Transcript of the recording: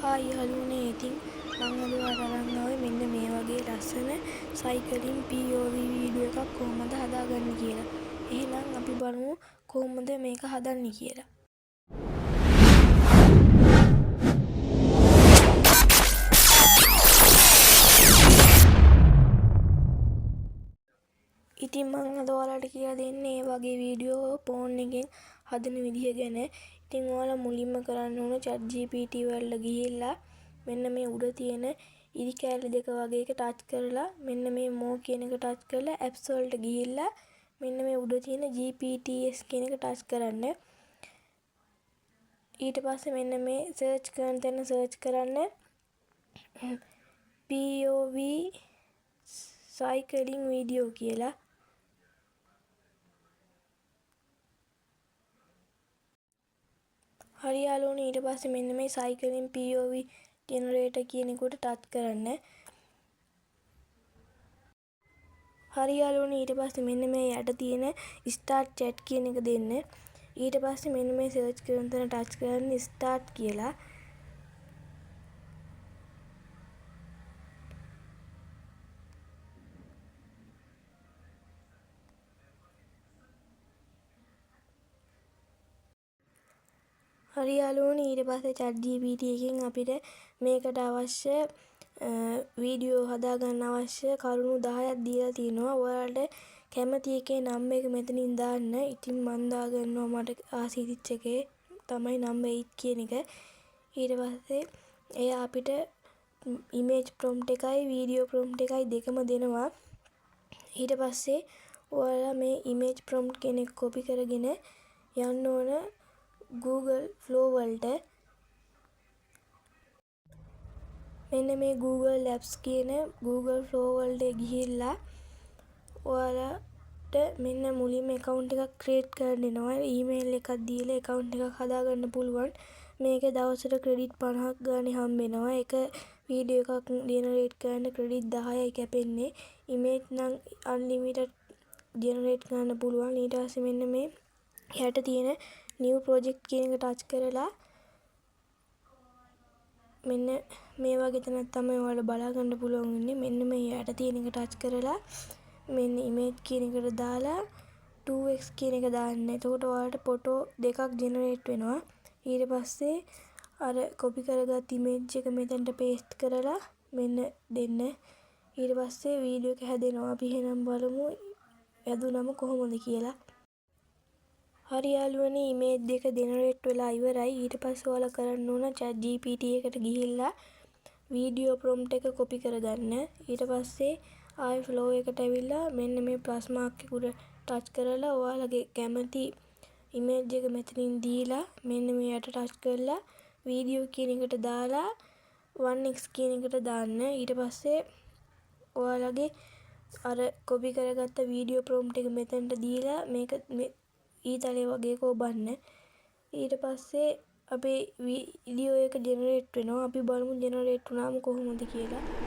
Hi යාළුවනේ ඉතින් මම අද ඔයාලට අරන් ආවේ මෙන්න මේ වගේ ලස්සන සයිකලින් POV වීඩියෝ එකක් කොහොමද හදාගන්නේ කියලා. එහෙනම් අපි බලමු කොහොමද මේක හදන්නේ කියලා. ඉතින් මම අද ඔයාලට කියලා දෙන්නේ මේ වගේ වීඩියෝ ෆෝන් එකෙන් හදන විදිහ ගැන. ඉතින් ඔයාලා මුලින්ම කරන්න ඕන ChatGPT වලට ගිහිල්ලා මෙන්න මේ උඩ තියෙන ඉරි කැලි දෙක වගේ එක ටච් කරලා මෙන්න මේ more කියන එක ටච් කරලා apps වලට ගිහිල්ලා මෙන්න මේ උඩ තියෙන GPTs කියන එක ටච් කරන්න. ඊට පස්සේ මෙන්න මේ search කරන තැන search කරන්න POV cycling video කියලා. හරි යාළුවනේ ඊට පස්සේ මෙන්න මේ cycling POV generator කියන එකට ටච් කරන්න. හරි යාළුවනේ ඊට පස්සේ මෙන්න මේ යට තියෙන start chat කියන එක දෙන්න. ඊට පස්සේ මෙන්න මේ search කරන තැන ටච් කරන්න start කියලා. හරි යාළුවනේ ඊට පස්සේ ChatGPT එකෙන් අපිට මේකට අවශ්‍ය වීඩියෝ හදාගන්න අවශ්‍ය කරුණු 10ක් දීලා තිනවා. ඔයාලට කැමති එකේ නම් එක මෙතනින් දාන්න. ඉතින් මම දාගන්නවා මට ආසිතිච්ච එකේ තමයි number 8 කියන එක. ඊට පස්සේ එයා අපිට image prompt එකයි video prompt එකයි දෙකම දෙනවා. ඊට පස්සේ ඔයාලා මේ image prompt කියන එක copy කරගෙන යන්න ඕන Google Flow වලට. මෙන්න මේ Google Apps කියන Google Flow වලට ගිහිල්ලා ඔයාලට මෙන්න මුලින්ම account එකක් create කරන්න වෙනවා. email එකක් දීලා account එකක් හදාගන්න පුළුවන්. මේකේ දවසට credit 50ක් ගානේ හම්බ වෙනවා. එක වීඩියෝ එකක් generate කරන්න credit 10යි කැපෙන්නේ. image නම් unlimited generate කරන්න පුළුවන්. ඊට පස්සේ මෙන්න මේ යට තියෙන new project කියන එක ටච් කරලා මෙන්න මේ වගේ තැනක් තමයි ඔයාලා බලා ගන්න පුළුවන් වෙන්නේ. මෙන්න මේ යට තියෙන එක ටච් කරලා මෙන්න image කියන එකට දාලා 2x කියන එක දාන්න. එතකොට ඔයාලට ෆොටෝ දෙකක් generate වෙනවා. ඊට පස්සේ අර copy කරගත් image එක මෙතනට paste කරලා මෙන්න දෙන්න. ඊට පස්සේ වීඩියෝ එක හැදෙනවා. අපි එහෙනම් බලමු හැදුනම කොහොමද කියලා. හරි යාළුවනේ image දෙක generate වෙලා ඉවරයි. ඊට පස්සේ ඔයාලා කරන්න ඕන ChatGPT එකට ගිහිල්ලා video prompt එක copy කරගන්න. ඊට පස්සේ ආයෙ flow එකට ඇවිල්ලා මෙන්න මේ plus mark එක උඩ touch කරලා ඔයාලගේ කැමති image එක මෙතනින් දීලා මෙන්න මේ යට touch කරලා video කියන එකට දාලා 1x කියන එකට දාන්න. ඊට පස්සේ ඔයාලගේ අර copy කරගත්ත video prompt එක මෙතනට දීලා මේක ඊතලේ වගේ කොබන්න. ඊට පස්සේ අපේ වීඩියෝ එක generate වෙනවා. අපි බලමු generate වුණාම කොහොමද කියලා.